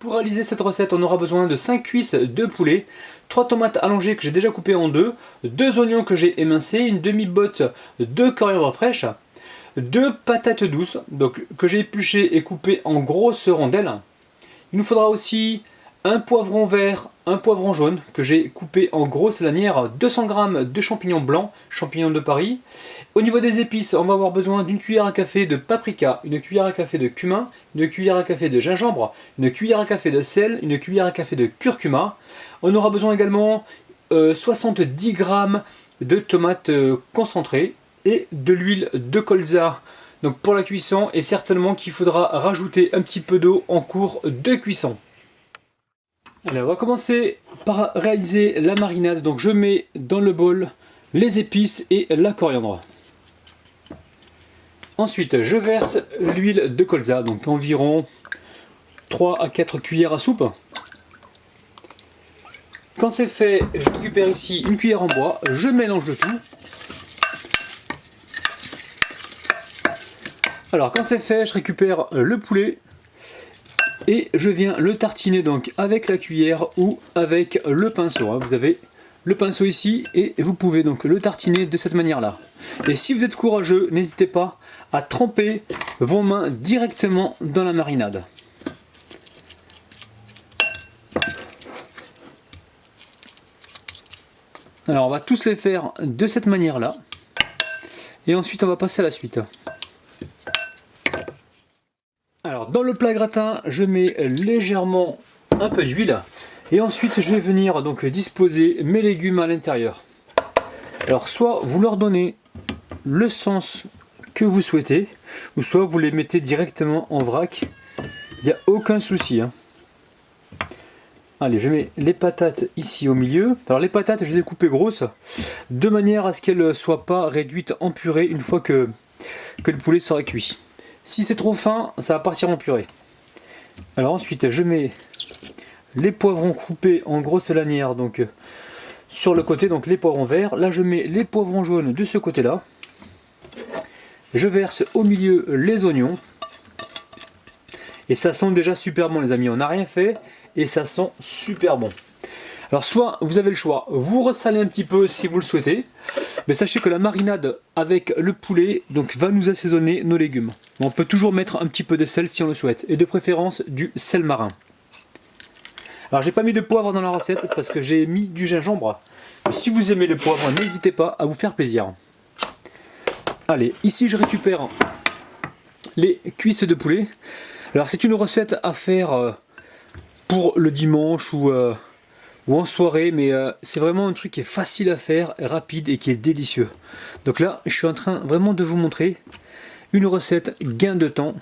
pour réaliser cette recette, on aura besoin de 5 cuisses de poulet, 3 tomates allongées que j'ai déjà coupées en deux, 2 oignons que j'ai émincés, une demi-botte de coriandre fraîche, 2 patates douces donc, que j'ai épluchées et coupées en grosses rondelles. Il nous faudra aussi un poivron vert, un poivron jaune que j'ai coupé en grosses lanières, 200 g de champignons blancs, champignons de Paris. Au niveau des épices, on va avoir besoin d'une cuillère à café de paprika, une cuillère à café de cumin, une cuillère à café de gingembre, une cuillère à café de sel, une cuillère à café de curcuma. On aura besoin également 70 g de tomates concentrées et de l'huile de colza donc pour la cuisson, et certainement qu'il faudra rajouter un petit peu d'eau en cours de cuisson. Allez, on va commencer par réaliser la marinade. Donc je mets dans le bol les épices et la coriandre. Ensuite, je verse l'huile de colza, donc environ 3 à 4 cuillères à soupe. Quand c'est fait, je récupère ici une cuillère en bois, je mélange le tout. Alors quand c'est fait, je récupère le poulet et je viens le tartiner donc avec la cuillère ou avec le pinceau. Vous avez le pinceau ici et vous pouvez donc le tartiner de cette manière-là. Et si vous êtes courageux, n'hésitez pas à tremper vos mains directement dans la marinade. Alors on va tous les faire de cette manière-là. Et ensuite on va passer à la suite. Alors dans le plat gratin, je mets légèrement un peu d'huile. Et ensuite je vais venir donc disposer mes légumes à l'intérieur. Alors soit vous leur donnez le sens que vous souhaitez, ou soit vous les mettez directement en vrac. Il n'y a aucun souci. Allez, je mets les patates ici au milieu. Alors les patates, je les ai coupées grosses, de manière à ce qu'elles ne soient pas réduites en purée une fois que le poulet sera cuit. Si c'est trop fin, ça va partir en purée. Alors ensuite, je mets les poivrons coupés en grosses lanières, donc sur le côté, donc les poivrons verts. Là, je mets les poivrons jaunes de ce côté-là. Je verse au milieu les oignons. Et ça sent déjà super bon, les amis. On n'a rien fait et ça sent super bon. Alors soit vous avez le choix, vous ressalez un petit peu si vous le souhaitez, mais sachez que la marinade avec le poulet donc, va nous assaisonner nos légumes. On peut toujours mettre un petit peu de sel si on le souhaite, et de préférence du sel marin. Alors j'ai pas mis de poivre dans la recette parce que j'ai mis du gingembre. Mais si vous aimez le poivre, n'hésitez pas à vous faire plaisir. Allez, ici je récupère les cuisses de poulet. Alors c'est une recette à faire pour le dimanche ou en soirée, mais c'est vraiment un truc qui est facile à faire, rapide et qui est délicieux. Donc là, je suis en train vraiment de vous montrer une recette gain de temps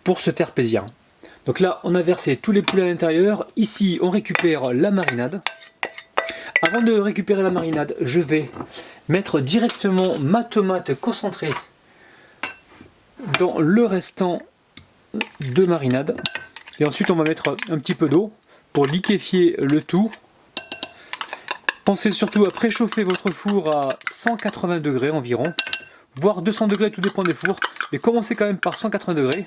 pour se faire plaisir. Donc là, on a versé tous les poulets à l'intérieur. Ici, on récupère la marinade. Avant de récupérer la marinade, je vais mettre directement ma tomate concentrée dans le restant de marinade. Et ensuite, on va mettre un petit peu d'eau pour liquéfier le tout. Pensez surtout à préchauffer votre four à 180 degrés environ, voire 200 degrés, tout dépend des fours, mais commencez quand même par 180 degrés.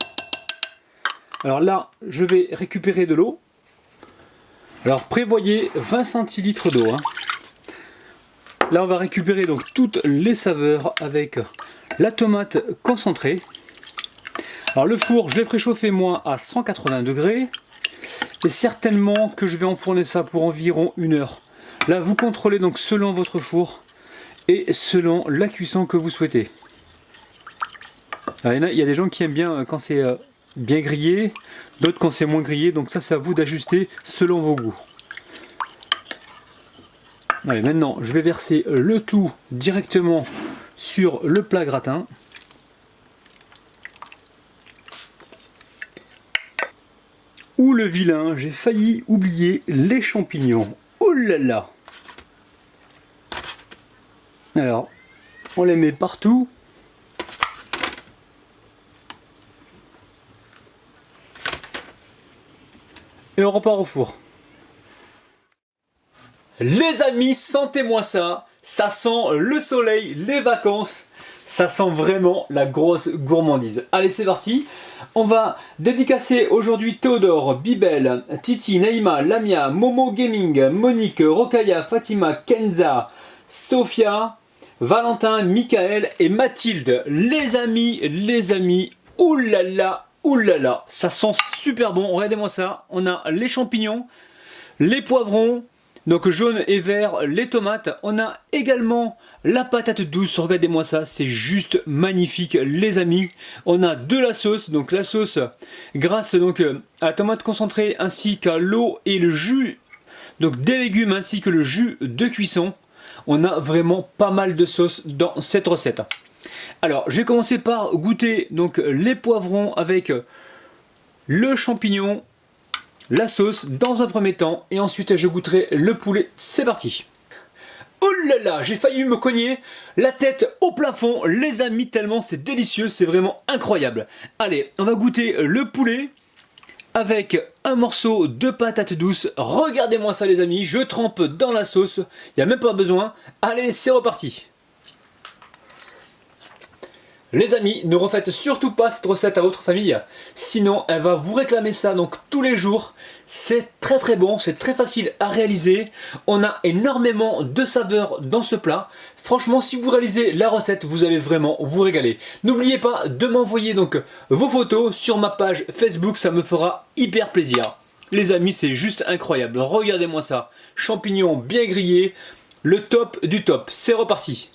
Alors là, je vais récupérer de l'eau. Alors prévoyez 20 centilitres d'eau. Là, on va récupérer donc toutes les saveurs avec la tomate concentrée. Alors le four, je l'ai préchauffé moi à 180 degrés. Et certainement que je vais enfourner ça pour environ 1 heure. Là, vous contrôlez donc selon votre four et selon la cuisson que vous souhaitez. Alors, il y a des gens qui aiment bien quand c'est bien grillé, d'autres quand c'est moins grillé, donc ça c'est à vous d'ajuster selon vos goûts. Allez, maintenant je vais verser le tout directement sur le plat gratin. Ouh le vilain, j'ai failli oublier les champignons. Ouh là là. Alors, on les met partout. Et on repart au four. Les amis, sentez-moi ça. Ça sent le soleil, les vacances. Ça sent vraiment la grosse gourmandise. Allez, c'est parti. On va dédicacer aujourd'hui Théodore, Bibel, Titi, Naïma, Lamia, Momo Gaming, Monique, Rokaya, Fatima, Kenza, Sophia, Valentin, Michael et Mathilde. Les amis, oulala, oulala, ça sent super bon. Regardez-moi ça. On a les champignons, les poivrons, donc jaune et vert, les tomates. On a également la patate douce, regardez-moi ça, c'est juste magnifique les amis. On a de la sauce, donc la sauce grâce donc à la tomate concentrée ainsi qu'à l'eau et le jus, donc des légumes ainsi que le jus de cuisson. On a vraiment pas mal de sauce dans cette recette. Alors je vais commencer par goûter donc les poivrons avec le champignon, la sauce dans un premier temps et ensuite je goûterai le poulet. C'est parti. Oh là là, j'ai failli me cogner la tête au plafond, les amis, tellement c'est délicieux, c'est vraiment incroyable. Allez, on va goûter le poulet avec un morceau de patate douce. Regardez-moi ça les amis, je trempe dans la sauce, il n'y a même pas besoin. Allez, c'est reparti. Les amis, ne refaites surtout pas cette recette à votre famille, sinon elle va vous réclamer ça donc tous les jours. C'est très bon, c'est très facile à réaliser. On a énormément de saveurs dans ce plat. Franchement, si vous réalisez la recette, vous allez vraiment vous régaler. N'oubliez pas de m'envoyer donc vos photos sur ma page Facebook, ça me fera hyper plaisir. Les amis, c'est juste incroyable. Regardez-moi ça. Champignons bien grillés, le top du top. C'est reparti.